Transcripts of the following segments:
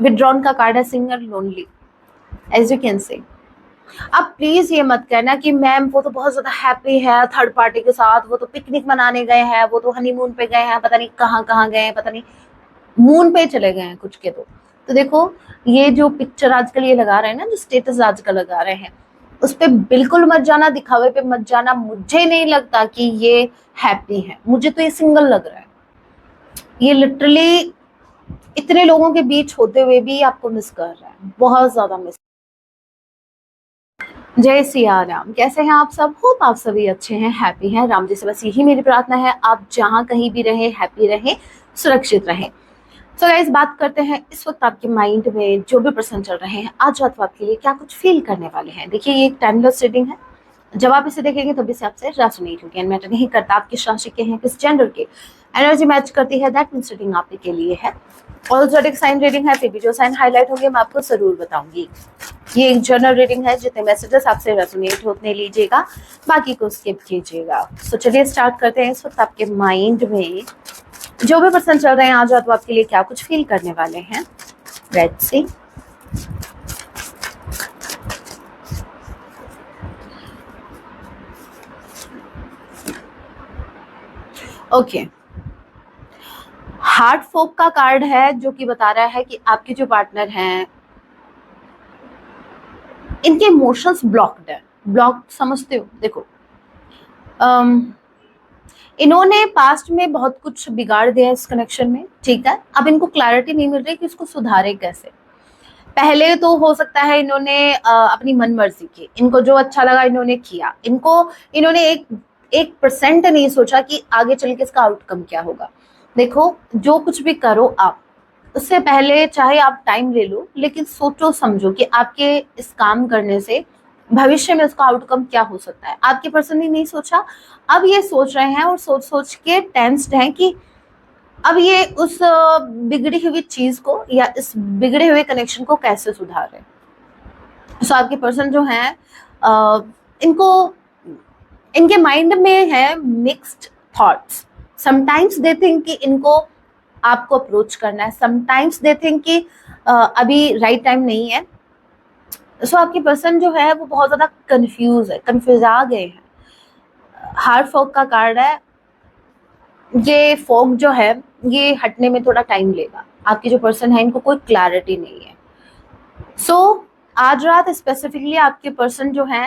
Withdrawn का card है single lonely, as you can say. अब प्लीज ये मत कहना कि मैम वो तो बहुत ज्यादा हैप्पी है थर्ड पार्टी के साथ, वो तो पिकनिक मनाने गए हैं, वो तो हनीमून पे गए हैं, पता नहीं कहाँ कहाँ गए हैं, पता नहीं मून पे चले गए हैं कुछ के। तो देखो, ये जो पिक्चर आजकल ये लगा रहे हैं ना, जो स्टेटस आजकल लगा रहे हैं, उस पे बिल्कुल मत जाना, दिखावे पे मत जाना। मुझे नहीं लगता कि ये हैप्पी है, मुझे तो ये सिंगल लग रहा है। ये लिटरली इतने लोगों के बीच होते हुए भी आपको मिस कर रहा है, बहुत ज्यादा मिस। जय सिया राम, कैसे हैं आप सब? होप आप सभी अच्छे हैं, हैप्पी हैं। राम जी से बस यही मेरी प्रार्थना है, आप जहां कहीं भी रहें, हैप्पी रहें, सुरक्षित रहें। सो गाइस, बात करते हैं इस वक्त आपके माइंड में जो भी प्रश्न चल रहे हैं, आज रात आपके लिए क्या कुछ फील करने वाले हैं। देखिए, ये एक टाइमलेस रीडिंग है। जब आप इसे देखेंगे तभी से आपसे रेजोनेट होगी, एंड मैटर नहीं करता आप किस राशि के हैं, किस जेंडर के। एनर्जी मैच करती है, दैट मींस रीडिंग आपके लिए है। और ज़ोडिक साइन रीडिंग है, फिर भी जो साइन हाईलाइट होंगे मैं आपको जरूर बताऊंगी। ये एक जनरल रीडिंग है, जितने मैसेजेस आपसे रेजोनेट होने लीजिएगा, बाकी को स्किप कीजिएगा। तो चलिए स्टार्ट करते हैं। इस वक्त आपके माइंड में जो भी पर्सन चल रहे हैं, आज रात आपके लिए क्या कुछ फील करने वाले हैं। Let's see. ओके, हार्ट फोक का कार्ड है, जो कि बता रहा है कि आपके जो पार्टनर हैं, इनके इमोशंस ब्लॉक्ड है। ब्लॉक समझते हो? देखो, इन्होंने पास्ट में बहुत कुछ बिगाड़ दिया इस कनेक्शन में, ठीक है। अब इनको क्लैरिटी नहीं मिल रही कि इसको सुधारे कैसे। पहले तो हो सकता है इन्होंने अपनी मन मर्जी की, इनको जो अच्छा लगा इन्होंने किया। इन्होंने 1% नहीं सोचा कि आगे चल के इसका आउटकम क्या होगा। देखो, जो कुछ भी करो आप, उससे पहले चाहे आप टाइम ले लो, लेकिन सोचो समझो कि आपके इस काम करने से भविष्य में उसका आउटकम क्या हो सकता है। आपके पर्सन ने नहीं सोचा, अब ये सोच रहे हैं और सोच सोच के टेंस्ड हैं कि अब ये उस बिगड़ी हुई चीज को या इस बिगड़े हुए कनेक्शन को कैसे सुधारे। सो आपके पर्सन जो हैं, इनको इनके माइंड में है mixed thoughts. Sometimes they think कि इनको आपको अप्रोच करना है, समटाइम्स दे थिंक कि अभी राइट टाइम नहीं है। सो आपके पर्सन जो है वो बहुत ज्यादा कंफ्यूज आ गए हैं। हार्ट फॉग का कार्ड है। ये फॉग जो है ये हटने में थोड़ा टाइम लेगा। आपके जो पर्सन है, इनको कोई क्लैरिटी नहीं है। सो आज रात स्पेसिफिकली आपके पर्सन जो है,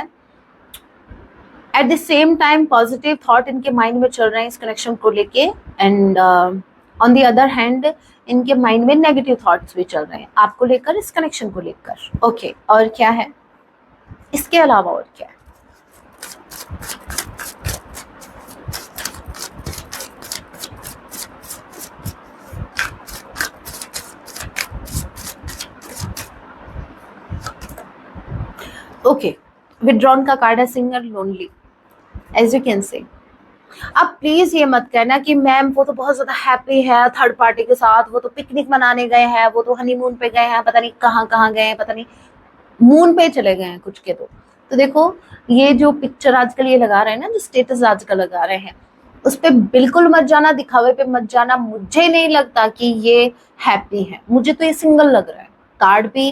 at the same time positive thought इनके माइंड में चल रहे हैं इस कनेक्शन को लेके, and on the other hand इनके माइंड में नेगेटिव थॉट्स भी चल रहे हैं आपको लेकर, इस कनेक्शन को लेकर। ओके, और क्या है इसके अलावा, और क्या है? ओके, विड्रॉन का कार्ड है single lonely, as you can say. अब प्लीज ये मत कहना कि मैम वो तो बहुत ज्यादा हैप्पी है थर्ड पार्टी के साथ, वो तो पिकनिक मनाने गए हैं, वो तो हनीमून पे गए हैं, पता नहीं कहाँ कहाँ गए हैं, पता नहीं मून पे चले गए हैं कुछ के। तो देखो, ये जो पिक्चर आजकल ये लगा रहे हैं ना, जो स्टेटस आजकल लगा रहे हैं, उस पे बिल्कुल मत जाना, दिखावे पे मत जाना। मुझे नहीं लगता कि ये हैप्पी है, मुझे तो ये सिंगल लग रहा है। कार्ड भी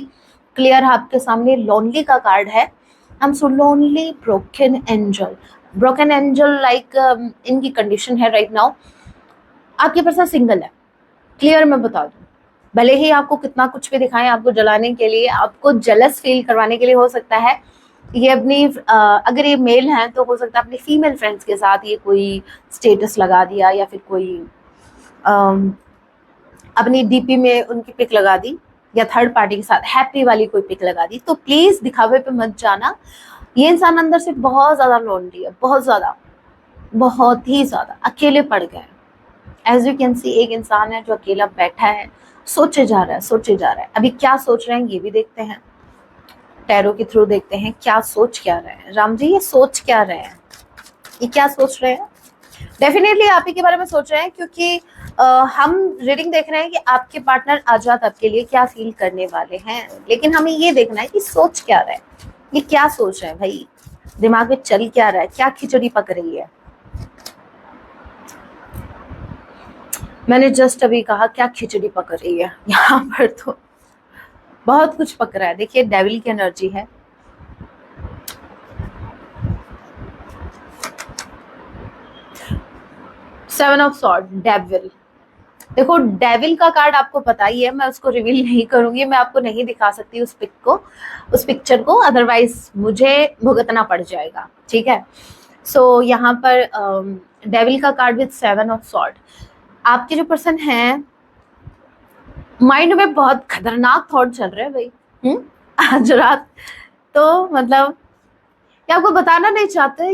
क्लियर है आपके सामने, लोनली का कार्ड है। I am so lonely, broken angel like इनकी कंडीशन है राइट नाउ। आपके पर्सन सिंगल है, क्लियर मैं बता दूं। भले ही आपको कितना कुछ भी दिखाएं, आपको जलाने के लिए, आपको जेलस फील करवाने के लिए, हो सकता है ये अपनी अगर ये मेल है तो हो सकता है अपनी फीमेल फ्रेंड्स के साथ ये कोई स्टेटस लगा दिया, या फिर कोई अपनी डीपी में उनकी पिक लगा दी, या थर्ड पार्टी के साथ हैप्पी वाली कोई पिक लगा दी। तो प्लीज दिखावे पे मत जाना। ये इंसान अंदर से बहुत ज्यादा लोनली है, बहुत ज्यादा, बहुत ही ज्यादा अकेले पड़ गए। एज यू कैन सी, एक इंसान है जो अकेला बैठा है, सोचे जा रहा है, सोचे जा रहा है। अभी क्या सोच रहे हैं ये भी देखते हैं, टैरो के थ्रू देखते हैं क्या सोच क्या रहे हैं। राम जी, ये सोच क्या रहे हैं, ये क्या सोच रहे हैं? डेफिनेटली आप ही के बारे में सोच रहे हैं, क्योंकि हम रीडिंग देख रहे हैं कि आपके पार्टनर आज रात आपके लिए क्या फील करने वाले हैं, लेकिन हमें ये देखना है कि सोच क्या रहे हैं, ये क्या सोच रहे हैं भाई, दिमाग में चल क्या रहा है, क्या खिचड़ी पक रही है। मैंने जस्ट अभी कहा क्या खिचड़ी पक रही है यहाँ पर। तो बहुत कुछ पक रहा है। देखिए डेविल की एनर्जी है। Seven of sword, devil. देखो डेविल का कार्ड आपको पता ही है, मैं उसको रिवील नहीं करूंगी, मैं आपको नहीं दिखा सकती उस पिक को, उस पिक्चर को, अदरवाइज मुझे भुगतना पड़ जाएगा, ठीक है। सो यहाँ पर डेविल का card with seven of sword. आपके जो पर्सन है, माइंड में बहुत खतरनाक थॉट चल रहे हैं भाई। आज रात तो मतलब ये आपको बताना नहीं चाहते,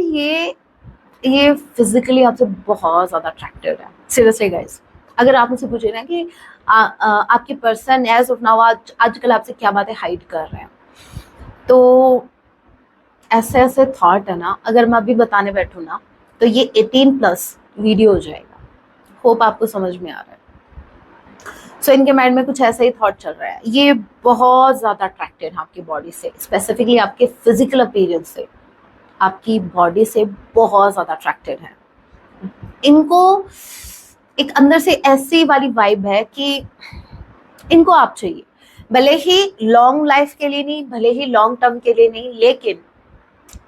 ये फिजिकली आपसे बहुत ज्यादा अट्रैक्टिव है, सीरियसली गाइस। अगर आप मुझसे पूछे ना कि आपके पर्सन एज ऑफ नाउ आजकल आपसे क्या बातें हाइड कर रहे हैं, तो ऐसे ऐसे थॉट है ना, अगर मैं अभी बताने बैठूं ना तो ये 18+ वीडियो हो जाएगा। होप आपको समझ में आ रहा है। सो इनके माइंड में कुछ ऐसा ही थॉट चल रहा है। ये बहुत ज्यादा अट्रैक्टेड है आपकी बॉडी से, स्पेसिफिकली आपके फिजिकल अपीयरेंस से, आपकी बॉडी से बहुत ज्यादा अट्रैक्टेड है। इनको एक अंदर से ऐसी वाली वाइब है कि इनको आप चाहिए, भले ही लॉन्ग लाइफ के लिए नहीं, भले ही लॉन्ग टर्म के लिए नहीं, लेकिन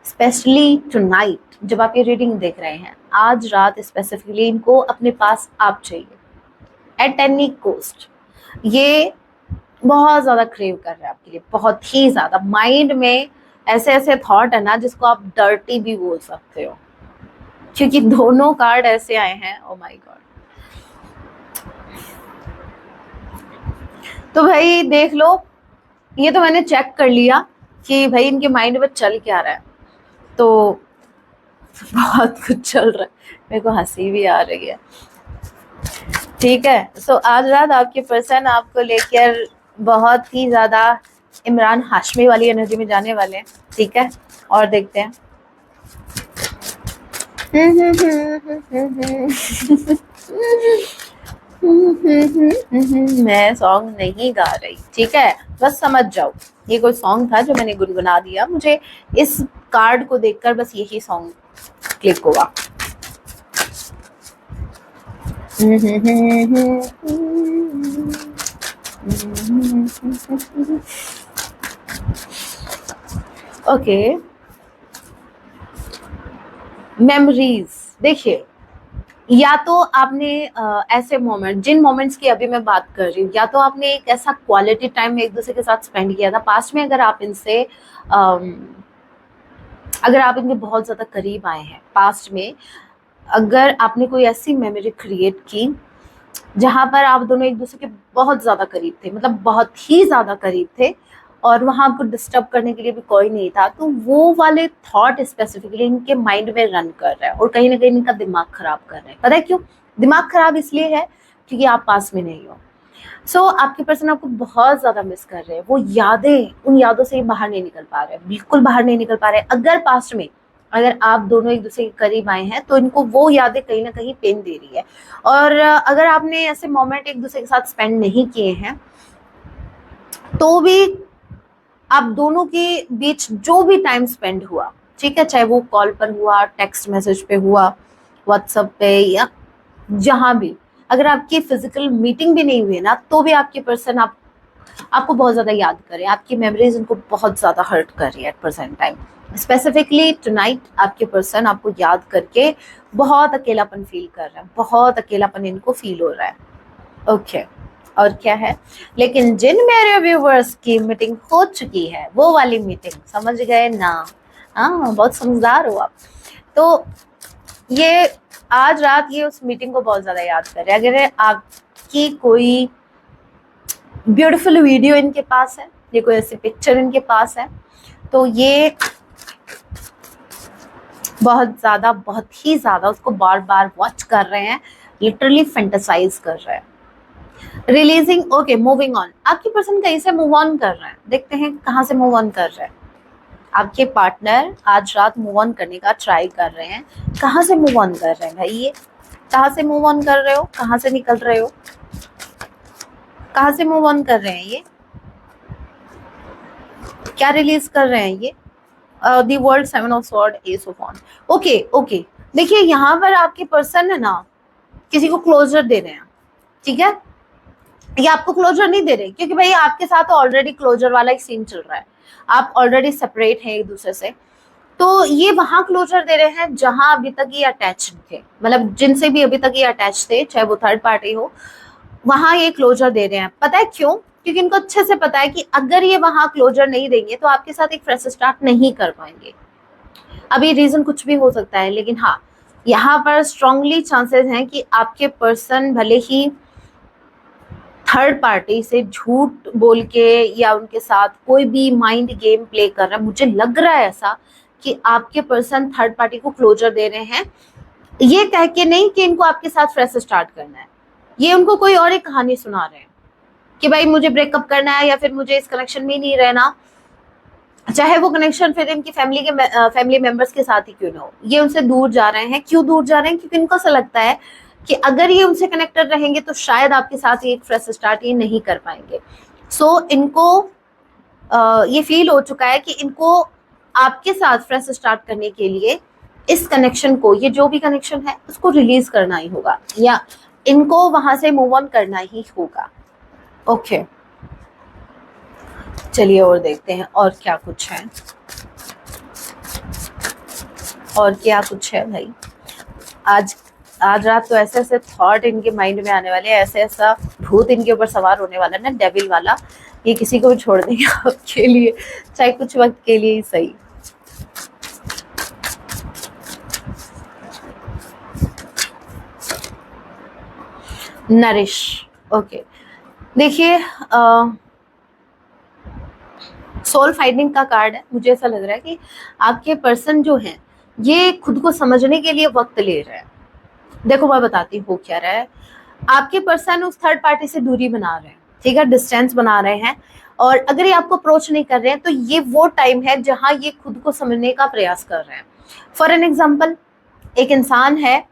स्पेशली टुनाइट जब आप ये रीडिंग देख रहे हैं, आज रात स्पेसिफिकली इनको अपने पास आप चाहिए एट एनी कॉस्ट। ये बहुत ज्यादा क्रेव कर रहे हैं आपके लिए, बहुत ही ज्यादा। माइंड में ऐसे ऐसे थॉट है ना जिसको आप डर्टी भी बोल सकते हो, क्योंकि दोनों कार्ड ऐसे आए हैं। Oh my God. तो भाई देख लो, ये तो मैंने चेक कर लिया कि भाई इनके माइंड में चल क्या रहा है, तो बहुत कुछ चल रहा है। मेरे को हंसी भी आ रही है, ठीक है। सो आज रात आपके पर्सन आपको लेकर बहुत ही ज्यादा इमरान हाशमी वाली एनर्जी में जाने वाले हैं, ठीक है। और देखते हैं। मैं सॉन्ग नहीं गा रही, ठीक है, बस समझ जाओ। ये कोई सॉन्ग था जो मैंने गुनगुना दिया, मुझे इस कार्ड को देखकर बस यही सॉन्ग क्लिक हुआ। Okay, memories. देखिए, या तो आपने ऐसे मोमेंट, जिन मोमेंट्स की अभी मैं बात कर रही हूँ, या तो आपने एक ऐसा क्वालिटी टाइम एक दूसरे के साथ स्पेंड किया था पास्ट में। अगर आप इनसे अगर आप इनके बहुत ज्यादा करीब आए हैं पास्ट में, अगर आपने कोई ऐसी मेमोरी क्रिएट की जहां पर आप दोनों एक दूसरे के बहुत ज्यादा करीब थे, मतलब बहुत ही ज्यादा करीब थे, और वहां आपको डिस्टर्ब करने के लिए भी कोई नहीं था, तो वो वाले थॉट स्पेसिफिकली इनके माइंड में रन कर रहा है और कहीं ना कहीं इनका दिमाग खराब कर रहे हैं। पता है क्यों दिमाग खराब इसलिए है? क्योंकि आप पास में नहीं हो। सो आपके पर्सन आपको बहुत ज्यादा मिस कर रहे हैं। वो यादें, उन यादों से बाहर नहीं निकल पा रहे, बिल्कुल बाहर नहीं निकल पा रहे। अगर पास्ट में अगर आप दोनों एक दूसरे के करीब आए हैं तो इनको वो यादें कहीं ना कहीं पेन दे रही है। और अगर आपने ऐसे मोमेंट एक दूसरे के साथ स्पेंड नहीं किए हैं तो भी आप दोनों के बीच जो भी टाइम स्पेंड हुआ, ठीक है, चाहे वो कॉल पर हुआ, टेक्स्ट मैसेज पे हुआ, व्हाट्सएप पे, या जहां भी, अगर आपकी फिजिकल मीटिंग भी नहीं हुई ना, तो भी आपके पर्सन आपको बहुत ज्यादा याद करे। आपकी मेमोरीज उनको बहुत ज्यादा हर्ट कर रही है at present time. Specifically tonight आपके पर्सन आपको याद करके बहुत अकेलापन फील कर रहा है, बहुत अकेलापन इनको फील हो रहा है। ओके, और क्या है, लेकिन जिन मेरे व्यूवर्स की मीटिंग हो चुकी है, वो वाली मीटिंग, समझ गए ना? हाँ, बहुत समझदार हो आप। तो ये आज रात ये उस मीटिंग को बहुत ज्यादा याद कर रहे हैं। अगर आपकी कोई ब्यूटीफुल वीडियो इनके पास है, ये कोई ऐसी पिक्चर इनके पास है, तो ये बहुत ही ज्यादा उसको बार बार वॉच कर रहे हैं, लिटरली फैंटेसाइज कर रहे हैं। Releasing, okay, moving on. आपकी पर्सन कहीं से मूव ऑन कर रहे हैं, देखते हैं कहाँ से मूव ऑन कर रहे हैं। आपके पार्टनर आज रात मूव ऑन करने का ट्राई कर रहे हैं। कहाँ से मूव ऑन कर रहे हैं भाई? ये कहाँ से मूव ऑन कर रहे हो? कहाँ से निकल रहे हो? कहाँ से मूव ऑन कर रहे हैं? ये क्या रिलीज कर रहे हैं? ये the world, seven of sword, ace of wand. Okay okay, देखिए यहाँ पर आपके पर्सन है ना, किसी को क्लोजर दे रहे हैं, ठीक है। ये आपको क्लोजर नहीं दे रहे, क्योंकि भाई आपके साथ ऑलरेडी क्लोजर वाला एक सीन चल रहा है, आप ऑलरेडी सेपरेट हैं एक दूसरे से। तो ये वहां क्लोजर दे रहे हैं जहां अभी तक ये अटैच थे, मतलब जिनसे भी अभी तक ये अटैच थे, चाहे वो थर्ड पार्टी हो, वहां ये क्लोजर दे रहे हैं। पता है क्यों? क्योंकि इनको अच्छे से पता है कि अगर ये वहां क्लोजर नहीं देंगे तो आपके साथ एक फ्रेश स्टार्ट नहीं कर पाएंगे। अभी रीजन कुछ भी हो सकता है, लेकिन हाँ, यहाँ पर स्ट्रांगली चांसेस हैं कि आपके पर्सन भले ही थर्ड पार्टी से झूठ बोल के या उनके साथ कोई भी माइंड गेम प्ले कर रहा है, मुझे लग रहा है ऐसा कि आपके पर्सन थर्ड पार्टी को क्लोजर दे रहे हैं, ये कह के नहीं कि इनको आपके साथ फ्रेश स्टार्ट करना है, ये उनको कोई और एक कहानी सुना रहे हैं कि भाई मुझे ब्रेकअप करना है या फिर मुझे इस कनेक्शन में ही नहीं रहना, चाहे वो कनेक्शन फिर इनकी फैमिली मेंबर्स के साथ ही क्यों ना हो, ये उनसे दूर जा रहे हैं। क्यों दूर जा रहे हैं? क्योंकि इनको ऐसा लगता है कि अगर ये उनसे कनेक्टेड रहेंगे तो शायद आपके साथ ये एक फ्रेश स्टार्ट ये नहीं कर पाएंगे। सो इनको ये फील हो चुका है कि इनको आपके साथ फ्रेश स्टार्ट करने के लिए इस कनेक्शन को, ये जो भी कनेक्शन है उसको रिलीज करना ही होगा, या इनको वहां से मूव ऑन करना ही होगा। ओके, चलिए और देखते हैं और क्या कुछ है, और क्या कुछ है भाई। आज रात तो ऐसे ऐसे थॉट इनके माइंड में आने वाले हैं, ऐसे ऐसा भूत इनके ऊपर सवार होने वाला है ना, डेविल वाला, ये किसी को भी छोड़ देंगे आपके लिए, चाहे कुछ वक्त के लिए ही सही। नरिश, ओके, देखिए सोल फाइंडिंग का कार्ड है। मुझे ऐसा लग रहा है कि आपके पर्सन जो हैं ये खुद को समझने के लिए वक्त ले रहे हैं। देखो मैं बताती हूँ क्या रहा है। आपके पर्सन उस थर्ड पार्टी से दूरी बना रहे हैं, ठीक है, डिस्टेंस बना रहे हैं, और अगर ये आपको अप्रोच नहीं कर रहे हैं तो ये वो टाइम है जहां ये खुद को समझने का प्रयास कर रहे हैं। फॉर एन एग्जाम्पल, एक इंसान है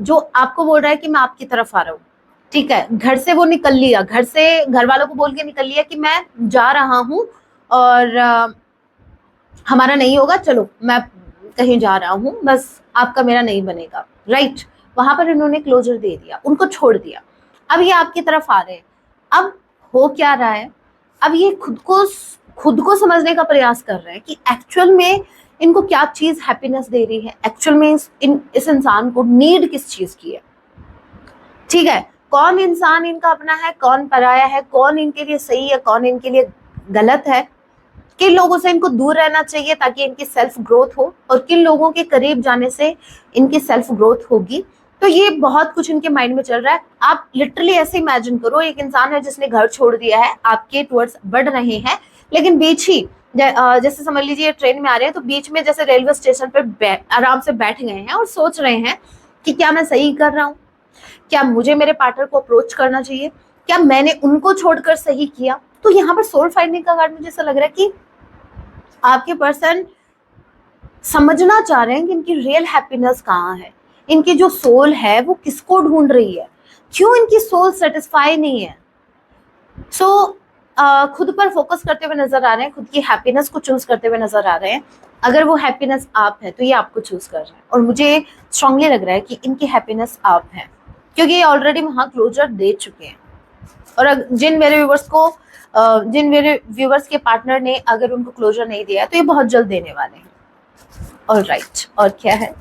जो आपको बोल रहा है कि मैं आपकी तरफ आ रहा हूँ, ठीक है, घर से वो निकल लिया, घर से घर वालों को बोल के निकल लिया कि मैं जा रहा हूँ और हमारा नहीं होगा, चलो मैं कहीं जा रहा हूँ, बस आपका मेरा नहीं बनेगा, राइट। वहां पर इन्होंने क्लोजर दे दिया, उनको छोड़ दिया। अब ये आपकी तरफ आ रहे हैं। अब हो क्या रहा है, अब ये खुद को समझने का प्रयास कर रहे हैं कि एक्चुअल में इनको क्या चीज हैप्पीनेस दे रही है, एक्चुअल में इस इंसान को नीड किस चीज की है, ठीक है, कौन इंसान इनका अपना है, कौन पराया है, कौन इनके लिए सही है, कौन इनके लिए गलत है, किन लोगों से इनको दूर रहना चाहिए ताकि इनकी सेल्फ ग्रोथ हो, और किन लोगों के करीब जाने से इनकी सेल्फ ग्रोथ होगी। तो ये बहुत कुछ इनके माइंड में चल रहा है। आप लिटरली ऐसे इमेजिन करो, एक इंसान है जिसने घर छोड़ दिया है, आपके टुवर्ड्स बढ़ रहे हैं, लेकिन बीच ही जैसे समझ लीजिए ट्रेन में आ रहे हैं, तो बीच में जैसे रेलवे स्टेशन पर आराम से बैठ गए हैं और सोच रहे हैं कि क्या मैं सही कर रहा हूँ, क्या मुझे मेरे पार्टनर को अप्रोच करना चाहिए, क्या मैंने उनको छोड़कर सही किया। तो यहाँ पर सोल फाइंडिंग का कार्ड मुझे ऐसा लग रहा है कि आपके पर्सन समझना चाह रहे हैं कि इनकी रियल हैप्पीनेस कहाँ है, इनकी जो सोल है वो किसको ढूंढ रही है, क्यों इनकी सोल सेटिस्फाई नहीं है। सो खुद पर फोकस करते हुए नजर आ रहे हैं, खुद की हैप्पीनेस को चूज करते हुए नजर आ रहे हैं। अगर वो हैप्पीनेस आप है तो ये आपको चूज कर रहे हैं, और मुझे स्ट्रांगली लग रहा है कि इनकी हैप्पीनेस आप है, क्योंकि ये ऑलरेडी वहां क्लोजर दे चुके हैं। और जिन मेरे व्यूवर्स के पार्टनर ने अगर उनको क्लोजर नहीं दिया तो ये बहुत जल्द देने वाले हैं। ऑलराइट, और क्या है,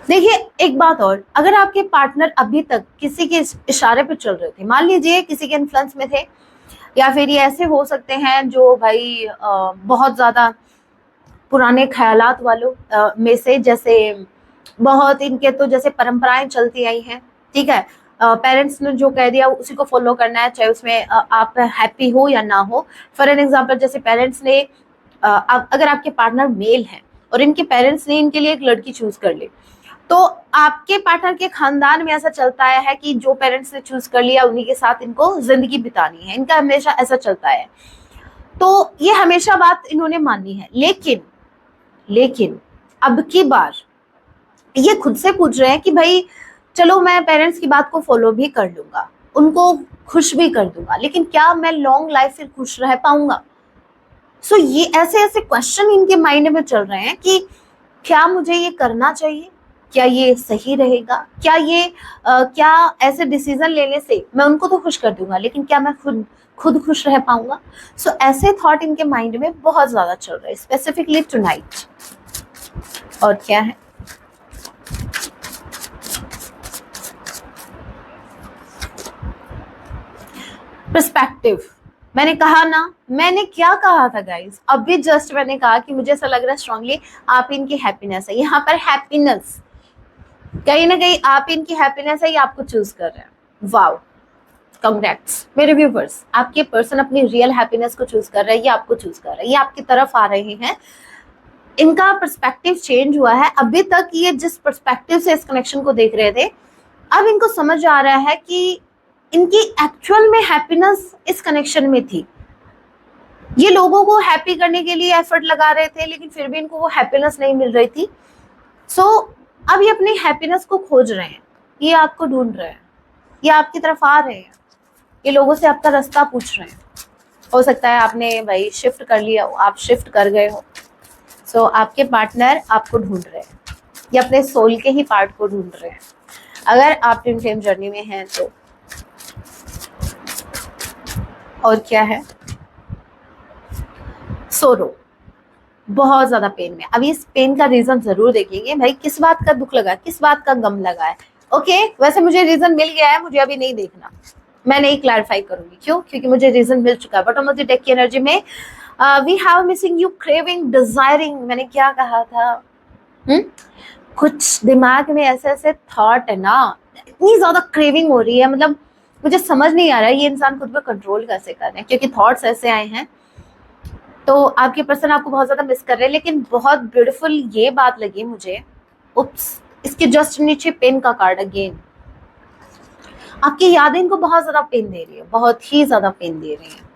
देखिए एक बात और, अगर आपके पार्टनर अभी तक किसी के इशारे पे चल रहे थे, मान लीजिए किसी के इन्फ्लुएंस में थे, या फिर ये ऐसे हो सकते हैं जो भाई बहुत ज्यादा पुराने ख्यालात वालों में से, जैसे बहुत इनके तो जैसे परंपराएं चलती आई हैं, ठीक है, पेरेंट्स ने जो कह दिया उसी को फॉलो करना है, चाहे उसमें आप हैप्पी हो या ना हो। फॉर एन एग्जाम्पल, जैसे पेरेंट्स ने अगर आपके पार्टनर मेल हैं और इनके पेरेंट्स ने इनके लिए एक लड़की चूज कर ली, तो आपके पार्टनर के खानदान में ऐसा चलता है कि जो पेरेंट्स ने चूज कर लिया उन्हीं के साथ इनको जिंदगी बितानी है, इनका हमेशा ऐसा चलता है। तो ये हमेशा बात इन्होंने मानी है, लेकिन अब की बार ये खुद से पूछ रहे हैं कि भाई चलो मैं पेरेंट्स की बात को फॉलो भी कर लूंगा, उनको खुश भी कर दूंगा, लेकिन क्या मैं लॉन्ग लाइफ फिर खुश रह पाऊंगा। सो ये ऐसे ऐसे क्वेश्चन इनके माइंड में चल रहे हैं कि क्या मुझे ये करना चाहिए, क्या ये सही रहेगा, क्या ये क्या ऐसे डिसीजन लेने से मैं उनको तो खुश कर दूंगा लेकिन क्या मैं खुद खुद खुश रह पाऊंगा। सो ऐसे थॉट इनके माइंड में बहुत ज्यादा चल रहे हैं स्पेसिफिकली टुनाइट। और क्या है, पर्सपेक्टिव। मैंने कहा ना, मैंने क्या कहा था गाइस, अभी जस्ट मैंने कहा कि मुझे ऐसा लग रहा है स्ट्रांगली आप इनकी हैप्पीनेस है। यहाँ पर हैप्पीनेस कहीं ना कहीं आप इनकी हैप्पीनेस है, ये आपको चूज कर रहे हैं। वाओ, कंग्रेट्स मेरे व्यूवर्स, आपके पर्सन अपनी रियल हैप्पीनेस को चूज कर रहे हैं, ये आपको चूज कर रहे हैं, ये आपकी तरफ आ रहे हैं। इनका पर्सपेक्टिव चेंज हुआ है। अभी तक ये जिस पर्सपेक्टिव से इस कनेक्शन को देख रहे थे, अब इनको समझ आ रहा है कि इनकी एक्चुअल में हैप्पीनेस इस कनेक्शन में थी। ये लोगों को हैप्पी करने के लिए एफर्ट लगा रहे थे लेकिन फिर भी इनको वो हैप्पीनेस नहीं मिल रही थी। सो अब ये अपनी हैप्पीनेस को खोज रहे हैं, ये आपको ढूंढ रहे हैं, ये आपकी तरफ आ रहे हैं, ये लोगों से आपका रास्ता पूछ रहे हैं। हो सकता है आपने भाई शिफ्ट कर लिया हो, आप शिफ्ट कर गए हो। सो आपके पार्टनर आपको ढूंढ रहे हैं, ये अपने सोल के ही पार्ट को ढूंढ रहे हैं अगर आप ट्विन फ्लेम जर्नी में हैं तो। और क्या है, सोरो, बहुत ज्यादा पेन में। अब इस पेन का रीजन जरूर देखेंगे भाई, किस बात का दुख लगा, किस बात का गम लगा है। ओके, वैसे मुझे रीजन मिल गया है, मुझे अभी नहीं देखना, मैं नहीं क्लैरिफाई करूंगी। क्यों? क्योंकि मुझे रीजन मिल चुका है। बट ऑन द डेक की एनर्जी में we have missing you, craving, desiring. मैंने क्या कहा था? कुछ दिमाग में ऐसे ऐसे थॉट है ना, इतनी ज्यादा क्रेविंग हो रही है, मतलब मुझे समझ नहीं आ रहा है ये इंसान खुद पे कंट्रोल कैसे कर रहे हैं, क्योंकि थॉट्स ऐसे आए हैं। तो आपके पर्सन आपको बहुत ज्यादा मिस कर रहे हैं। लेकिन बहुत ब्यूटीफुल ये बात लगी मुझे, उप्स, इसके जस्ट नीचे पेन का कार्ड अगेन। आपकी यादें इनको बहुत ज्यादा पेन दे रही है, बहुत ही ज्यादा पेन दे रही है,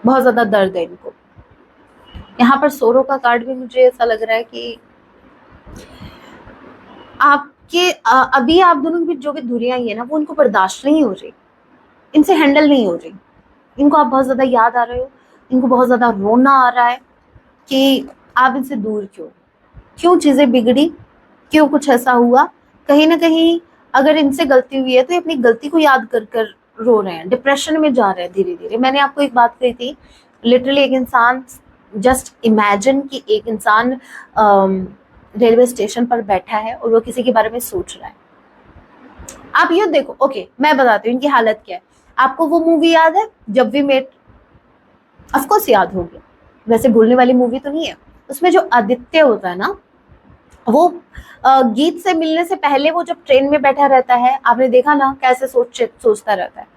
बहुत ज्यादा दर्द है इनको। यहाँ पर सोरो का कार्ड भी मुझे ऐसा लग रहा है कि आपके अभी आप दोनों के बीच जो भी दूरियां है ना, वो उनको बर्दाश्त नहीं हो रही, इनसे हैंडल नहीं हो रही। इनको आप बहुत ज्यादा याद आ रहे हो, इनको बहुत ज्यादा रोना आ रहा है कि आप इनसे दूर क्यों, क्यों चीजें बिगड़ी, क्यों कुछ ऐसा हुआ। कहीं ना कहीं अगर इनसे गलती हुई है तो ये अपनी गलती को याद कर कर रो रहे हैं, डिप्रेशन में जा रहे हैं धीरे धीरे। मैंने आपको एक बात कही थी, लिटरली एक इंसान, जस्ट इमेजिन कि एक इंसान रेलवे स्टेशन पर बैठा है और वो किसी के बारे में सोच रहा है। आप ये देखो, ओके मैं बताती हूँ इनकी हालत क्या है। आपको वो मूवी याद है जब वी मेट? ऑफकोर्स याद होगी, वैसे भूलने वाली मूवी तो नहीं है। उसमें जो आदित्य होता है ना, वो गीत से मिलने से पहले वो जब ट्रेन में बैठा रहता है, आपने देखा ना कैसे सोचता रहता है।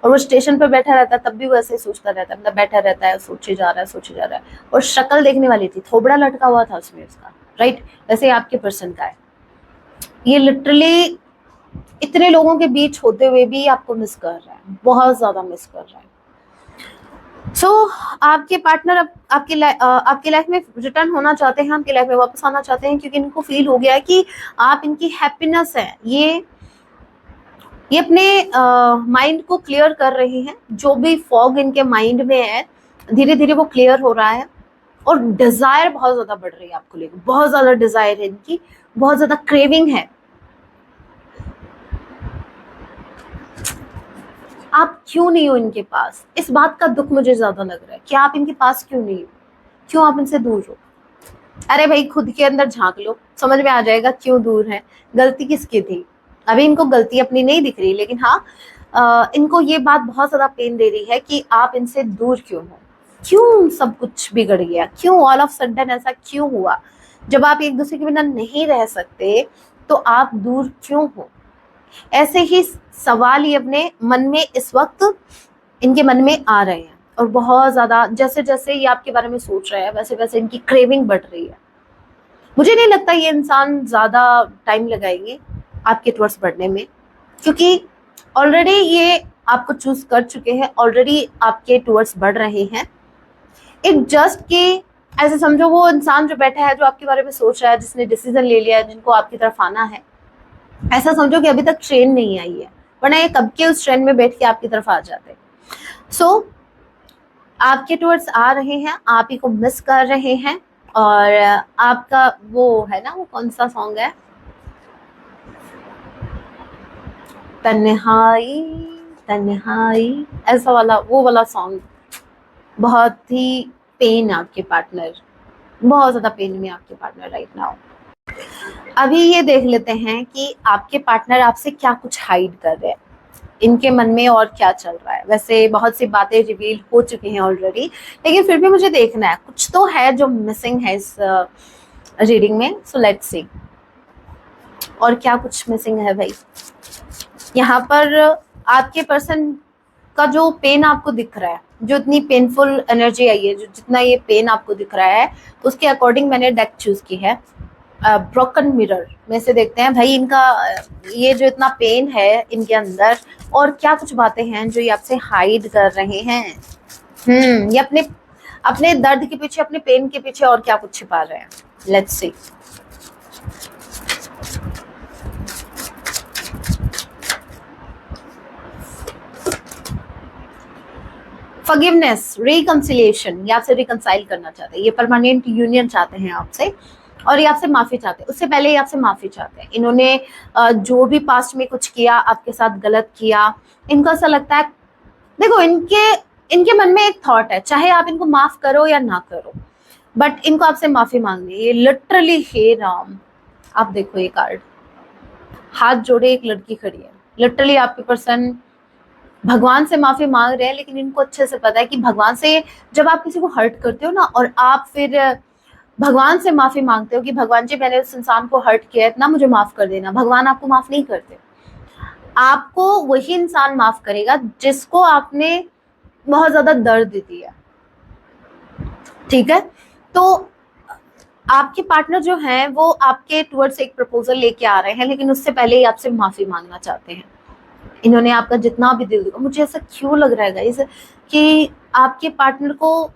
और वो स्टेशन पर बैठा रहता है तब भी वो ऐसे सोचता रहता है, मतलब बैठा रहता है, सोचे जा रहा है, सोचे जा रहा है। और शक्ल देखने वाली थी, थोबड़ा लटका हुआ था उसमें उसका, राइट? वैसे आपके पर्सन का है। ये लिटरली इतने लोगों के बीच होते हुए भी आपको मिस कर रहा है, बहुत ज्यादा मिस कर रहा है। सो आपके पार्टनर अब आपकी लाइफ में रिटर्न होना चाहते हैं, आपकी लाइफ में वापस आना चाहते हैं, क्योंकि इनको फील हो गया है कि आप इनकी हैप्पीनेस है। ये अपने माइंड को क्लियर कर रहे हैं, जो भी फॉग इनके माइंड में है धीरे धीरे वो क्लियर हो रहा है। और डिजायर बहुत ज्यादा बढ़ रही है आपको लेकर, बहुत ज्यादा डिजायर है इनकी, बहुत ज्यादा क्रेविंग है। आप क्यों नहीं हो इनके पास, इस बात का दुख मुझे ज्यादा लग रहा है कि आप इनके पास क्यों नहीं हो, क्यों आप इनसे दूर हो। अरे भाई खुद के अंदर झांक लो, समझ में आ जाएगा क्यों दूर है, गलती किसकी थी। अभी इनको गलती अपनी नहीं दिख रही, लेकिन हाँ इनको ये बात बहुत ज्यादा पेन दे रही है कि आप इनसे दूर क्यों हो, क्यों सब कुछ बिगड़ गया, क्यों ऑल ऑफ सडन ऐसा क्यों हुआ। जब आप एक दूसरे के बिना नहीं रह सकते तो आप दूर क्यों हो। ऐसे ही सवाल ये अपने मन में इस वक्त इनके मन में आ रहे हैं। और बहुत ज्यादा जैसे जैसे ये आपके बारे में सोच रहे हैं वैसे वैसे इनकी क्रेविंग बढ़ रही है। मुझे नहीं लगता ये इंसान ज्यादा टाइम लगाएंगे आपके टुवर्ड्स बढ़ने में, क्योंकि ऑलरेडी ये आपको चूज कर चुके हैं, ऑलरेडी आपके टुवर्ड्स बढ़ रहे हैं। एक जस्ट के ऐसे समझो, वो इंसान जो बैठा है, जो आपके बारे में सोच रहा है, जिसने डिसीजन ले लिया है, जिनको आपकी तरफ आना है, ऐसा समझो कि अभी तक ट्रेन नहीं आई है, वरना ये कब के उस ट्रेन में बैठ के आपकी तरफ आ जाते। सो आपके टुवर्ड्स आ रहे हैं, आप ही को मिस कर रहे हैं। और आपका वो है ना, वो कौन सा सॉन्ग है, तन्हाई तन्हाई, ऐसा वाला, वो वाला सॉन्ग। बहुत ही पेन आपके पार्टनर, बहुत ज्यादा पेन में आपके पार्टनर राइट नाउ। अभी ये देख लेते हैं कि आपके पार्टनर आपसे क्या कुछ हाइड कर रहे हैं, इनके मन में और क्या चल रहा है। वैसे बहुत सी बातें रिवील हो चुकी हैं ऑलरेडी, लेकिन फिर भी मुझे देखना है, कुछ तो है जो मिसिंग है इस रीडिंग में। सो लेट्स सी और क्या कुछ मिसिंग है भाई। यहाँ पर आपके पर्सन का जो पेन आपको दिख रहा है, जो इतनी पेनफुल एनर्जी आई है, जो जितना ये पेन आपको दिख रहा है, तो उसके अकॉर्डिंग मैंने डेक चूज की है। ब्रोकन मिरर में से देखते हैं भाई इनका ये जो इतना पेन है इनके अंदर, और क्या कुछ बातें हैं जो ये आपसे हाइड कर रहे हैं। ये अपने अपने दर्द के पीछे, अपने पेन के पीछे और क्या कुछ छिपा रहे हैं। Let's see. फॉरगिवनेस, रिकंसिलिएशन, ये आपसे रिकंसाइल करना चाहते हैं, ये परमानेंट यूनियन चाहते हैं आपसे, और ये आपसे माफी चाहते हैं। उससे पहले ये आपसे माफी चाहते हैं। इन्होंने जो भी पास्ट में कुछ किया, आपके साथ गलत किया, इनको ऐसा लगता है, देखो इनके इनके मन में एक थॉट है, चाहे आप इनको माफ करो या ना करो, बट इनको आपसे माफी मांगनी है। ये लिटरली, हे राम, आप देखो ये कार्ड, हाथ जोड़े एक लड़की खड़ी है। लिटरली आपके पर्सन भगवान से माफी मांग रहे हैं, लेकिन इनको अच्छे से पता है कि भगवान से जब आप किसी को हर्ट करते हो ना, और आप फिर भगवान से माफी मांगते हो कि भगवान जी मैंने उस इंसान को हर्ट किया है, इतना मुझे माफ कर देना, भगवान आपको माफ नहीं करते। आपको वही इंसान माफ करेगा जिसको आपने बहुत ज्यादा दर्द दिया, ठीक है। तो आपके पार्टनर जो हैं वो आपके टुवर्ड्स एक प्रपोजल लेके आ रहे हैं, लेकिन उससे पहले ही आपसे माफी मांगना चाहते हैं। इन्होंने आपका जितना भी दिल दिया, मुझे ऐसा क्यों लग रहा है गाइस कि आपके पार्टनर को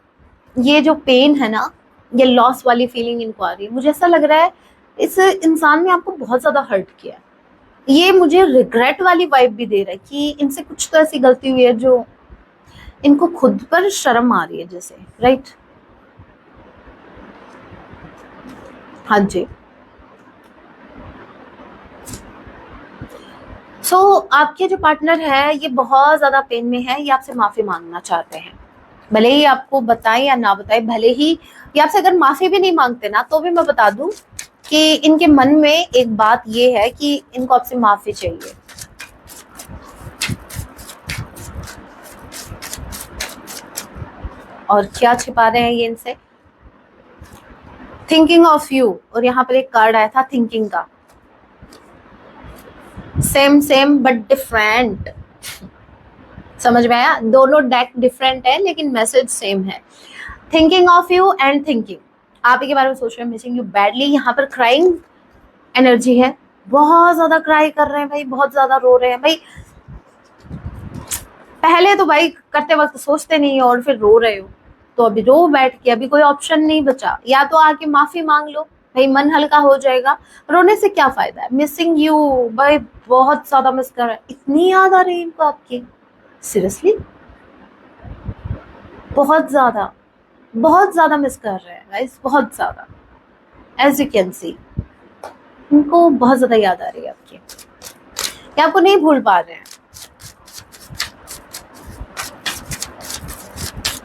ये जो पेन है ना, ये लॉस वाली फीलिंग इनको आ रही है। मुझे ऐसा लग रहा है इस इंसान ने आपको बहुत ज्यादा हर्ट किया है। ये मुझे रिग्रेट वाली वाइब भी दे रहा है कि इनसे कुछ तो ऐसी गलती हुई है जो इनको खुद पर शर्म आ रही है जैसे, राइट। हाँ जी। आपके जो पार्टनर है ये बहुत ज्यादा पेन में है, ये आपसे माफी मांगना चाहते हैं। भले ही आपको बताएं या ना बताएं, भले ही ये आपसे अगर माफी भी नहीं मांगते ना, तो भी मैं बता दूं कि इनके मन में एक बात ये है कि इनको आपसे माफी चाहिए। और क्या छिपा रहे हैं ये इनसे? थिंकिंग ऑफ यू, और यहाँ पर एक कार्ड आया था थिंकिंग का। सेम सेम बट डिफरेंट, समझ में आया? दोनों डेक डिफरेंट है लेकिन मैसेज सेम है। Thinking of you and thinking, आप ही के बारे में सोच रहे हैं, मिसिंग यू बैडली। यहाँ पर क्राइंग एनर्जी है, बहुत ज्यादा क्राई कर रहे हैं भाई, बहुत ज्यादा रो रहे हैं भाई। पहले तो भाई करते वक्त सोचते नहीं हो और फिर रो रहे हो, तो अभी रो बैठ के, अभी कोई ऑप्शन नहीं बचा, या तो आके माफी मांग लो भाई, मन हल्का हो जाएगा। रोने से क्या फायदा है? मिसिंग यू भाई, बहुत ज्यादा मिस कर रहा है। इतनी याद आ रही है इनको आपकी, सीरियसली बहुत ज्यादा मिस कर रहे हैं गाइस, बहुत ज्यादा। एज यू कैन सी, इनको बहुत ज्यादा याद आ रही है आपकी, ये आपको नहीं भूल पा रहे हैं।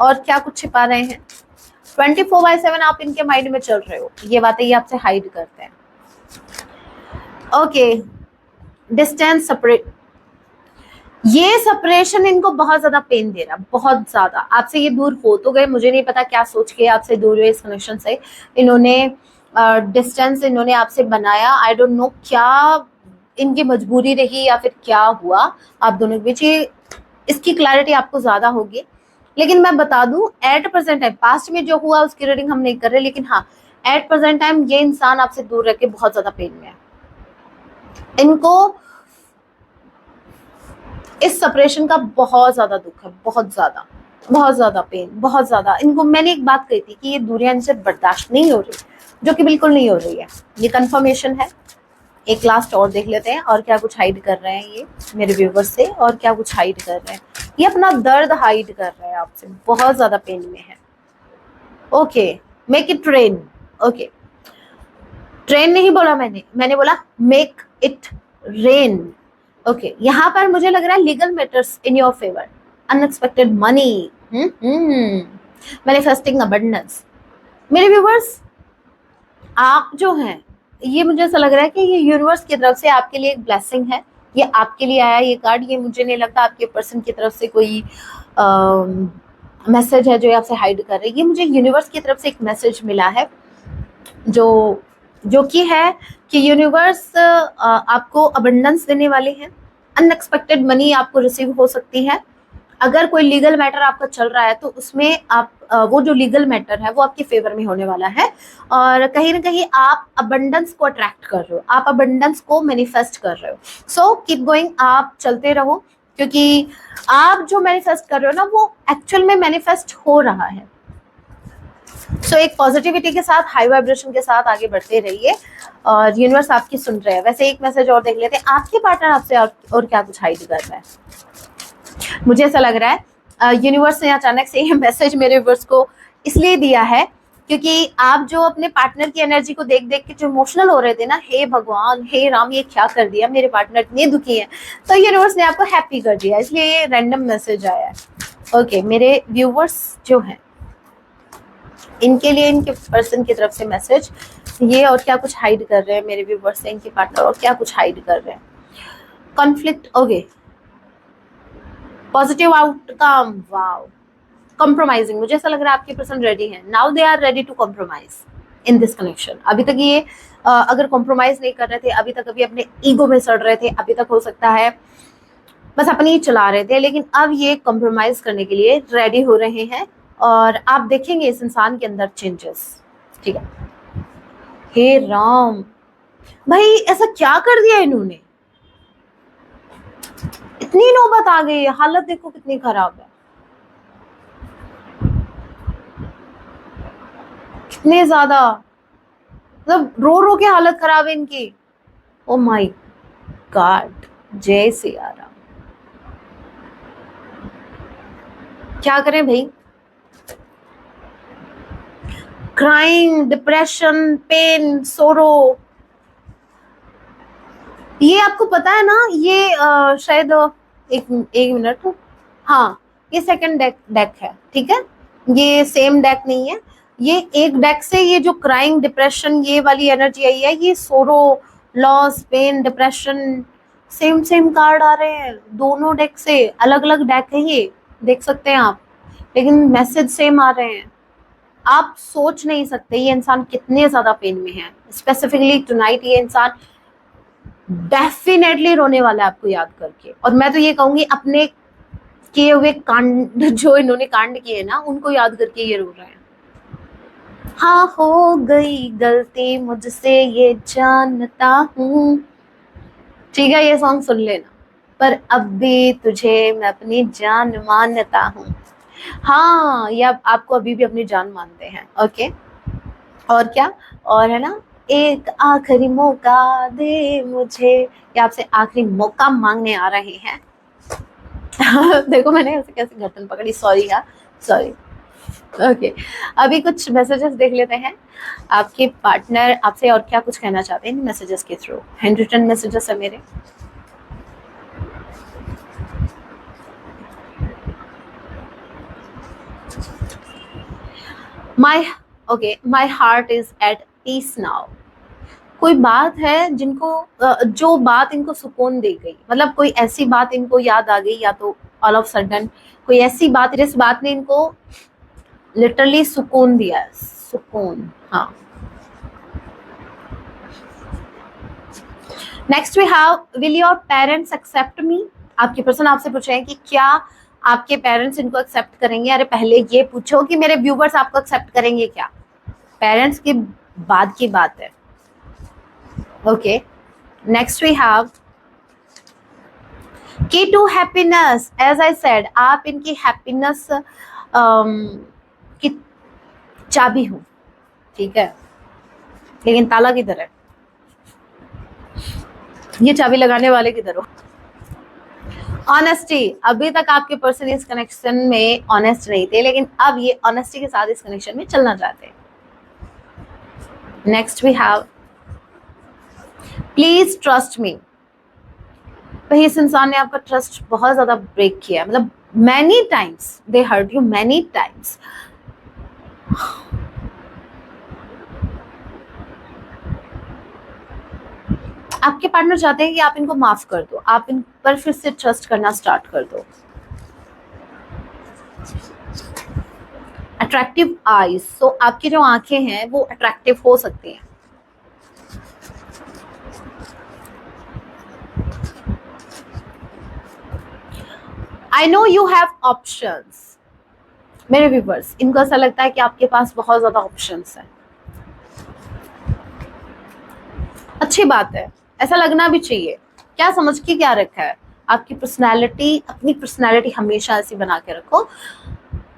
और क्या कुछ छिपा रहे हैं? 24/7 आप इनके माइंड में चल रहे हो, ये बातें ये आपसे हाइड करते हैं। ओके, डिस्टेंस, सेपरेट, ये सेपरेशन इनको बहुत ज्यादा पेन दे रहा है, बहुत ज्यादा। आपसे ये दूर हो तो गए, मुझे नहीं पता क्या सोच के आपसे दूर हुए इस कनेक्शन से। इन्होंने डिस्टेंस इन्होंने आपसे बनाया, आई डोंट नो क्या इनकी मजबूरी रही या फिर क्या हुआ आप दोनों के बीच, ये इसकी क्लैरिटी आपको ज्यादा होगी। लेकिन मैं बता दूं, एट प्रेजेंट टाइम, पास्ट में जो हुआ उसकी रीडिंग हम नहीं कर रहे, लेकिन हाँ एट प्रेजेंट टाइम ये इंसान आपसे दूर रह के बहुत ज्यादा पेन में है। इनको इस सेपरेशन का बहुत ज्यादा दुख है, बहुत ज्यादा पेन, बहुत ज्यादा। इनको मैंने एक बात कही थी कि ये दूरियां इनसे बर्दाश्त नहीं हो रही, जो कि बिल्कुल नहीं हो रही है, ये कंफर्मेशन है। एक लास्ट और देख लेते हैं, और क्या कुछ हाइड कर रहे हैं ये मेरे व्यूवर्स से, और क्या कुछ हाइड कर रहे हैं। ये अपना दर्द हाइड कर रहे हैं आपसे, बहुत ज्यादा पेन में है। Okay, make it rain. Okay, train नहीं बोला मैंने बोला मेक इट रेन। ओके यहाँ पर मुझे लग रहा है legal matters in your favour, unexpected money, manifesting abundance. मेरे व्यूवर्स, आप जो हैं, ये मुझे ऐसा लग रहा है कि ये यूनिवर्स की तरफ से आपके लिए एक ब्लेसिंग है। ये आपके लिए आया ये कार्ड, ये मुझे नहीं लगता आपके पर्सन की तरफ से कोई मैसेज है जो आपसे हाइड कर रही है। ये मुझे यूनिवर्स की तरफ से एक मैसेज मिला है जो कि है कि यूनिवर्स आपको अबंडेंस देने वाले हैं। अनएक्सपेक्टेड मनी आपको रिसीव हो सकती है। अगर कोई लीगल मैटर आपका चल रहा है तो उसमें आप वो जो लीगल मैटर है वो आपके फेवर में होने वाला है, और कहीं ना कहीं आप अबंडेंस को अट्रैक्ट कर रहे हो, आप अबंडेंस को मैनिफेस्ट कर रहे हो। सो कीप गोइंग, आप चलते रहो, क्योंकि आप जो मैनिफेस्ट कर रहे हो ना वो एक्चुअल में मैनिफेस्ट हो रहा है। सो एक पॉजिटिविटी के साथ, हाई वाइब्रेशन के साथ आगे बढ़ते रहिए, और यूनिवर्स आपकी सुन रहे हैं। वैसे एक मैसेज और देख लेते हैं, आपके पार्टनर आपसे और क्या कुछ हाइड कर रहा है। मुझे ऐसा लग रहा है यूनिवर्स ने अचानक से ये मैसेज मेरे व्यूअर्स को इसलिए दिया है क्योंकि आप जो अपने पार्टनर की एनर्जी को देख देख के जो इमोशनल हो रहे थे ना, हे भगवान, हे राम, ये क्या कर दिया, मेरे पार्टनर इतने दुखी है, तो यूनिवर्स ने आपको हैप्पी कर दिया, इसलिए ये रैंडम मैसेज आया है। ओके, मेरे व्यूअर्स जो हैं, इनके लिए इनके पर्सन की तरफ से मैसेज, ये और क्या कुछ हाइड कर रहे हैं मेरे व्यूअर्स से इनके पार्टनर, और क्या कुछ हाइड कर रहे हैं। Conflict, okay, positive outcome, wow, compromising, मुझे ऐसा लग रहा है आपके पर्सन रेडी है, now they are ready to compromise in this connection. अभी तक ये अगर कॉम्प्रोमाइज नहीं कर रहे थे, अभी तक अभी अपने ईगो में सड़ रहे थे, अभी तक हो सकता है बस अपनी ही चला रहे थे, लेकिन अब ये कॉम्प्रोमाइज करने के लिए रेडी हो रहे हैं, और आप देखेंगे इस इंसान के अंदर चेंजेस। ठीक है, हे राम, भाई ऐसा क्या कर दिया इन्होंने, इतनी नौबत आ गई है, हालत देखो कितनी खराब है, कितने ज्यादा, मतलब रो रो के हालत खराब है इनकी। ओ माय गॉड, जय सिया राम, क्या करें भाई। क्राइम, डिप्रेशन, पेन, सोरो, ये आपको पता है ना, ये शायद एक मिनट, हाँ, ये सेकंड डेक है, ठीक है, ये सेम डेक नहीं है, ये एक डेक से ये जो क्राइम, डिप्रेशन, ये वाली एनर्जी आई है, ये sorrow, loss, pain, depression, same same card आ रहे हैं दोनों डेक से। अलग अलग डेक है ये, देख सकते हैं आप, लेकिन मैसेज सेम आ रहे हैं। आप सोच नहीं सकते ये इंसान कितने ज्यादा पेन में है। स्पेसिफिकली टुनाइट ये इंसान डेफिनेटली रोने वाला है आपको याद करके, और मैं तो ये कहूंगी अपने किए हुए कांड, जो इन्होंने कांड किए ना, उनको याद करके ये रो रहे हैं। हाँ, हो गई गलती मुझसे ये जानता हूँ, ठीक है, ये सॉन्ग सुन लेना, पर अब भी तुझे मैं अपनी जान मानता हूँ। हाँ, ये आपको अभी भी अपनी जान मानते हैं। ओके, और क्या, और है ना, एक आखिरी मौका दे मुझे, ये आपसे आखिरी मौका मांगने आ रहे हैं। देखो मैंने ऐसे कैसे गर्दन पकड़ी, सॉरी यार, सॉरी। ओके, अभी कुछ मैसेजेस देख लेते हैं, आपके पार्टनर आपसे और क्या कुछ कहना चाहते हैं इन मैसेजेस के थ्रू। हैंड रिटन मैसेजेस है मेरे। My heart is at peace now. कोई बात है जो बात इनको सुकून दे गई, मतलब कोई ऐसी बात इनको याद आ गई, या तो ऑल ऑफ सडन कोई ऐसी बात जिस बात ने इनको लिटरली सुकून दिया है, सुकून। हाँ, next we have, will your parents accept me. आपके पर्सन आपसे पूछ रहे हैं कि क्या आपके पेरेंट्स इनको एक्सेप्ट करेंगे। अरे पहले ये पूछो कि मेरे व्यूवर्स आपको एक्सेप्ट करेंगे क्या, पेरेंट्स के बाद की बात है। Okay, next we have key to happiness. As I said, आप इनकी हैप्पीनेस की चाबी हो, ठीक है, लेकिन ताला किधर है, ये चाबी लगाने वाले किधर हो। ऑनेस्टी, अभी तक आपके पर्सन इस कनेक्शन में ऑनेस्ट नहीं थे, लेकिन अब ये ऑनेस्टी के साथ इस कनेक्शन में चलना चाहते हैं। Next we have, please trust me. भाई इस इंसान ने आपका ट्रस्ट बहुत ज्यादा ब्रेक किया है, मतलब many times they hurt you, many times. आपके पार्टनर चाहते हैं कि आप इनको माफ कर दो, आप इन पर फिर से ट्रस्ट करना स्टार्ट कर दो। अट्रैक्टिव आईज, सो आपकी जो आंखें हैं वो अट्रैक्टिव हो सकती हैं। I know you have options. मेरे व्यूवर्स, इनको ऐसा लगता है कि आपके पास बहुत ज्यादा ऑप्शंस हैं। अच्छी बात है, ऐसा लगना भी चाहिए। क्या समझ के क्या रखा है, आपकी पर्सनैलिटी, अपनी पर्सनैलिटी हमेशा ऐसी बना के रखो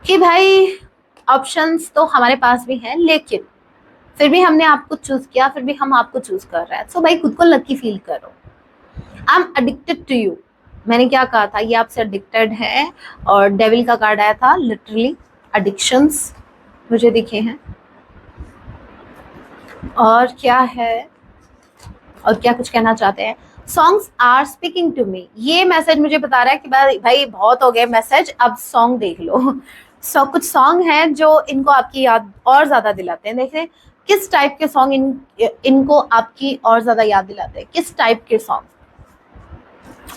कि भाई ऑप्शंस तो हमारे पास भी हैं, लेकिन फिर भी हमने आपको चूज किया, फिर भी हम आपको चूज कर रहे हैं। सो भाई खुद को लकी फील करो। I am addicted to you. मैंने क्या कहा था, ये आपसे एडिक्टेड है, और डेविल का कार्ड आया था, लिटरली एडिक्शंस मुझे दिखे हैं। और क्या है, और क्या कुछ कहना चाहते हैं। Songs are speaking to me, ये मैसेज मुझे बता रहा है कि भाई बहुत हो गए मैसेज, अब सॉन्ग देख लो। कुछ सॉन्ग हैं जो इनको आपकी याद और ज्यादा दिलाते हैं। देखिए किस टाइप के सॉन्ग इनको आपकी और ज्यादा याद दिलाते हैं, किस टाइप के सॉन्ग।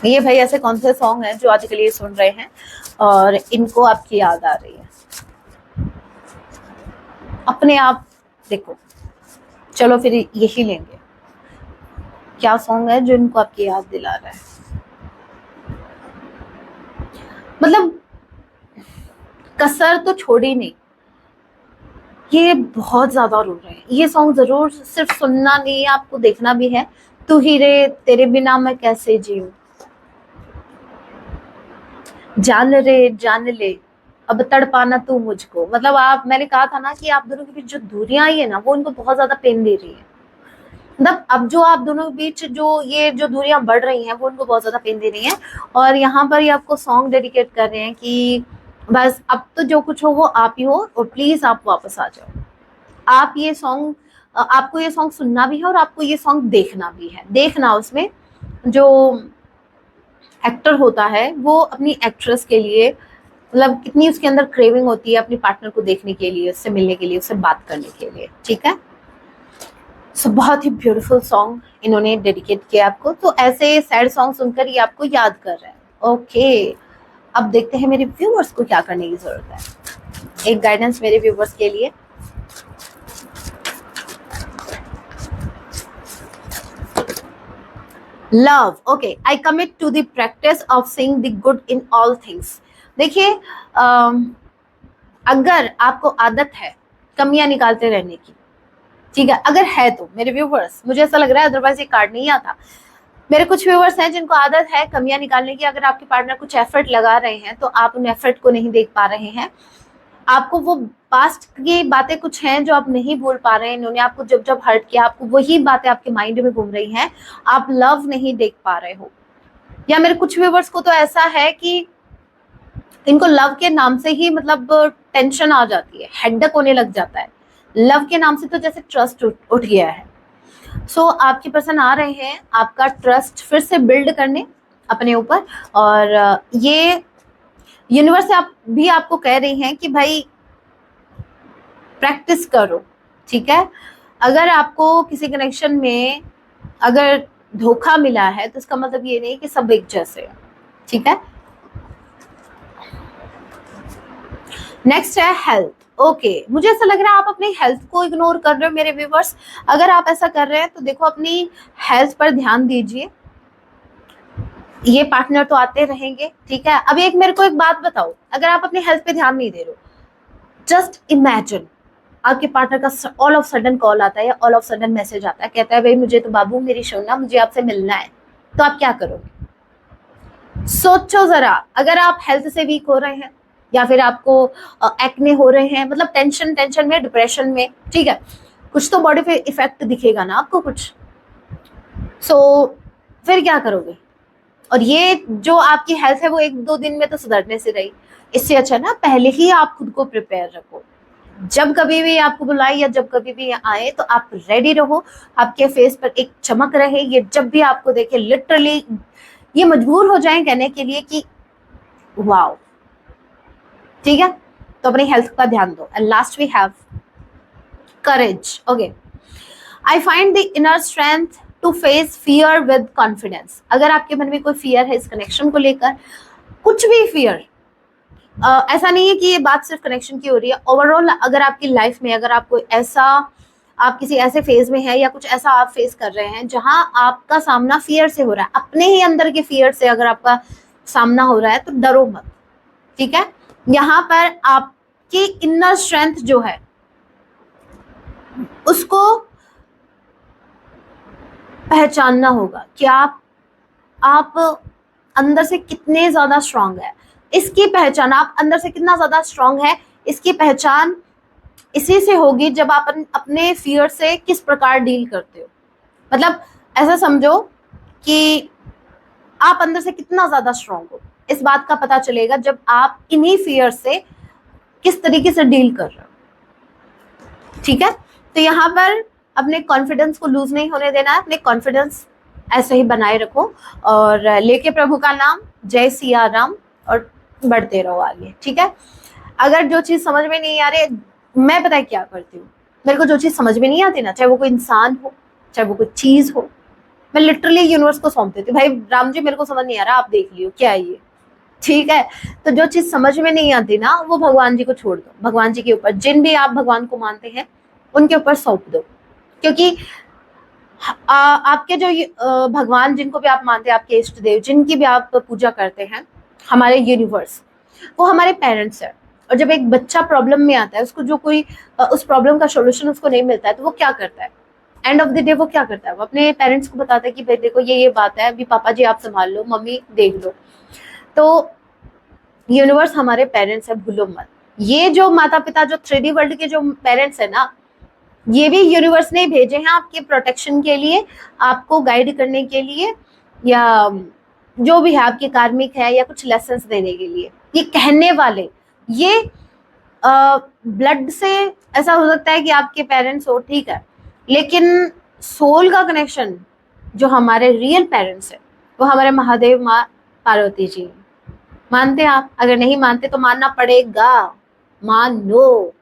ये भाई ऐसे कौन से सॉन्ग हैं जो आजकल ये सुन रहे हैं और इनको आपकी याद आ रही है। अपने आप देखो, चलो फिर यही लेंगे, क्या सॉन्ग है जो इनको आपकी याद दिला रहा है। मतलब कसर तो छोड़ी नहीं, ये बहुत ज्यादा रो रहे हैं। ये सॉन्ग जरूर सिर्फ सुनना नहीं है, आपको देखना भी है। तू ही रे, तेरे बिना मैं कैसे जीऊं, जान रे जान ले, अब तड़पाना तू मुझको। मतलब आप, मैंने कहा था ना कि आप दोनों के बीच जो दूरियां आई है ना, वो इनको बहुत ज्यादा पेन दे रही है। मतलब अब जो आप दोनों के बीच जो दूरियां बढ़ रही हैं, वो उनको बहुत ज्यादा पेन दे रही हैं। और यहाँ पर ये आपको सॉन्ग डेडिकेट कर रहे हैं कि बस अब तो जो कुछ हो वो आप ही हो, और प्लीज आप वापस आ जाओ। आप ये सॉन्ग, आपको ये सॉन्ग सुनना भी है और आपको ये सॉन्ग देखना भी है। देखना, उसमें जो एक्टर होता है वो अपनी एक्ट्रेस के लिए, मतलब कितनी उसके अंदर क्रेविंग होती है अपनी पार्टनर को देखने के लिए, उससे मिलने के लिए, उससे बात करने के लिए। ठीक है, सो बहुत ही ब्यूटीफुल सॉन्ग इन्होंने डेडिकेट किया आपको। तो ऐसे सैड सॉन्ग सुनकर ये आपको याद कर रहे हैं। ओके, अब देखते हैं मेरे व्यूअर्स को क्या करने की जरूरत है। एक गाइडेंस मेरे व्यूअर्स के लिए। Love, okay, I commit to the practice of seeing the good in all things. देखिए अगर आपको आदत है कमियां निकालते रहने की, ठीक है, अगर है तो मेरे व्यूवर्स, मुझे ऐसा लग रहा है, अदरवाइज ये कार्ड नहीं आता। मेरे कुछ व्यूवर्स हैं जिनको आदत है कमियां निकालने की। अगर आपके पार्टनर कुछ एफर्ट लगा रहे हैं तो आप उन एफर्ट को नहीं देख पा रहे हैं। आपको वो पास्ट की बातें कुछ हैं जो आप नहीं भूल पा रहे हैं। इन्होंने आपको जब जब हर्ट किया, आपको वही बातें आपके माइंड में घूम रही हैं। आप लव नहीं देख पा रहे हो। या मेरे कुछ व्यूवर्स को तो ऐसा है कि इनको लव के नाम से ही मतलब टेंशन आ जाती है, हेडेक होने लग जाता है। लव के नाम से तो जैसे ट्रस्ट उठ गया है। सो आपके पर्सन आ रहे हैं आपका ट्रस्ट फिर से बिल्ड करने अपने ऊपर। और ये यूनिवर्स से आप भी आपको कह रही हैं कि भाई प्रैक्टिस करो। ठीक है, अगर आपको किसी कनेक्शन में अगर धोखा मिला है तो इसका मतलब ये नहीं कि सब एक जैसे हैं। ठीक है, नेक्स्ट है हेल्थ। ओके, मुझे ऐसा लग रहा है आप अपनी हेल्थ को इग्नोर कर रहे हो मेरे व्यूवर्स। अगर आप ऐसा कर रहे हैं तो देखो अपनी हेल्थ पर ध्यान दीजिए। ये पार्टनर तो आते रहेंगे, ठीक है। अभी एक मेरे को एक बात बताओ, अगर आप अपनी हेल्थ पे ध्यान नहीं दे रहे हो, जस्ट इमेजिन आपके पार्टनर का ऑल ऑफ सडन कॉल आता है या ऑल ऑफ सडन मैसेज आता है, कहता है भाई मुझे तो बाबू मेरी सुनना, मुझे आपसे मिलना है, तो आप क्या करोगे? सोचो जरा। अगर आप हेल्थ से वीक हो रहे हैं या फिर आपको एक्ने हो रहे हैं, मतलब टेंशन में, डिप्रेशन में, ठीक है, कुछ तो बॉडी पे इफेक्ट दिखेगा ना आपको कुछ। सो फिर क्या करोगे? और ये जो आपकी हेल्थ है वो एक दो दिन में तो सुधरने से रही। इससे अच्छा ना पहले ही आप खुद को प्रिपेयर रखो। जब कभी भी आपको बुलाए या जब कभी भी आए तो आप रेडी रहो, आपके फेस पर एक चमक रहे। ये जब भी आपको देखे लिटरली ये मजबूर हो जाएं कहने के लिए कि वाओ, ठीक है। तो अपनी हेल्थ का ध्यान दो। And last we have courage. Okay, I find the inner strength to face fear with confidence. अगर आपके मन में कोई फियर है इस कनेक्शन को लेकर, कुछ भी फियर, ऐसा नहीं है कि ये बात सिर्फ कनेक्शन की हो रही है, ओवरऑल अगर आपकी लाइफ में अगर आपको ऐसा, आप किसी ऐसे फेज में है या कुछ ऐसा आप फेस कर रहे हैं जहां आपका सामना फियर से हो रहा है, अपने ही अंदर के फियर से अगर आपका सामना हो रहा है, तो डरो मत, ठीक है। यहाँ पर आपकी इनर स्ट्रेंथ जो है उसको पहचानना होगा कि आप अंदर से कितने ज्यादा स्ट्रांग है। इसकी पहचान, आप अंदर से कितना ज्यादा स्ट्रांग है, इसकी पहचान इसी से होगी जब आप अपने फियर से किस प्रकार डील करते हो। मतलब ऐसा समझो कि आप अंदर से कितना ज्यादा स्ट्रांग हो, इस बात का पता चलेगा जब आप इन्हीं फियर से किस तरीके से डील कर रहे हो, ठीक है। तो यहाँ पर अपने कॉन्फिडेंस को लूज नहीं होने देना है, अपने कॉन्फिडेंस ऐसे ही बनाए रखो और लेके प्रभु का नाम, जय सिया राम, और बढ़ते रहो आगे, ठीक है। अगर जो चीज समझ में नहीं आ रही, मैं पता है क्या करती हूँ, मेरे को जो चीज समझ में नहीं आती ना, चाहे वो कोई इंसान हो, चाहे वो कोई चीज हो, मैं लिटरली यूनिवर्स को सौंप देती हूँ, भाई राम जी मेरे को समझ नहीं आ रहा, आप देख लियो क्या है ये, ठीक है। तो जो चीज समझ में नहीं आती ना, वो भगवान जी को छोड़ दो, भगवान जी के ऊपर, जिन भी आप भगवान को मानते हैं उनके ऊपर सौंप दो। क्योंकि आपके जो भगवान जिनको भी आप मानते हैं, आपके इष्ट देव जिनकी भी आप पूजा करते हैं, हमारे यूनिवर्स, वो हमारे पेरेंट्स है। और जब एक बच्चा प्रॉब्लम में आता है, उसको जो कोई उस प्रॉब्लम का सोल्यूशन उसको नहीं मिलता है, तो वो क्या करता है, एंड ऑफ द डे वो क्या करता है, वो अपने पेरेंट्स को बताता है कि भाई देखो ये बात है, अभी पापा जी आप संभाल लो, मम्मी देख लो। तो यूनिवर्स हमारे पेरेंट्स है, भूलो मत। ये जो माता पिता, जो 3D वर्ल्ड के जो पेरेंट्स है ना, ये भी यूनिवर्स ने भेजे हैं आपके प्रोटेक्शन के लिए, आपको गाइड करने के लिए, या जो भी है आपके कार्मिक है, या कुछ लेसन्स देने के लिए। ये कहने वाले, ये ब्लड से ऐसा हो सकता है कि आपके पेरेंट्स हो, ठीक है, लेकिन सोल का कनेक्शन जो हमारे रियल पेरेंट्स है, वो हमारे महादेव, माँ पार्वती जी। मानते हैं आप? अगर नहीं मानते तो मानना पड़ेगा, मानो,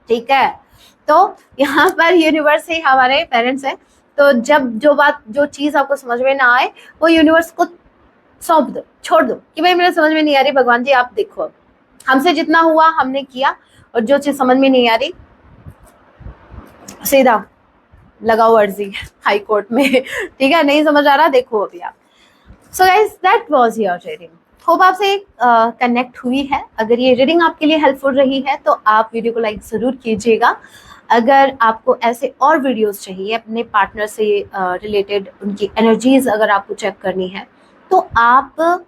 ठीक है। तो यहाँ पर यूनिवर्स ही हमारे पेरेंट्स हैं। तो जब जो बात, जो चीज आपको समझ में ना आए, वो यूनिवर्स को सौंप दो, छोड़ दो कि भाई मेरे समझ में नहीं आ रही, भगवान जी आप देखो, अब हमसे जितना हुआ हमने किया, और जो चीज समझ में नहीं आ रही सीधा लगाओ अर्जी हाई कोर्ट में, ठीक है। नहीं समझ आ रहा, देखो अभी आप। So guys, that was your reading. Hope आपसे कनेक्ट हुई है। अगर ये रीडिंग आपके लिए हेल्पफुल रही है तो आप वीडियो को लाइक जरूर कीजिएगा। अगर आपको ऐसे और वीडियोस चाहिए अपने पार्टनर से रिलेटेड, उनकी एनर्जीज अगर आपको चेक करनी है, तो आप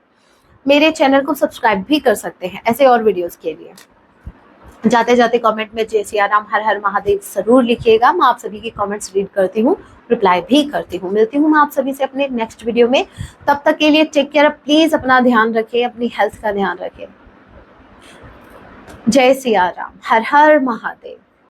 मेरे चैनल को सब्सक्राइब भी कर सकते हैं ऐसे और वीडियोस के लिए। जाते जाते कमेंट में जय सिया राम, हर हर महादेव जरूर लिखिएगा। मैं आप सभी के कमेंट्स रीड करती हूँ, रिप्लाई भी करती हूँ। मिलती हूँ मैं आप सभी से अपने नेक्स्ट वीडियो में। तब तक के लिए टेक केयर, प्लीज अपना ध्यान रखें, अपनी हेल्थ का ध्यान रखें। जय सिया राम, हर हर महादेव।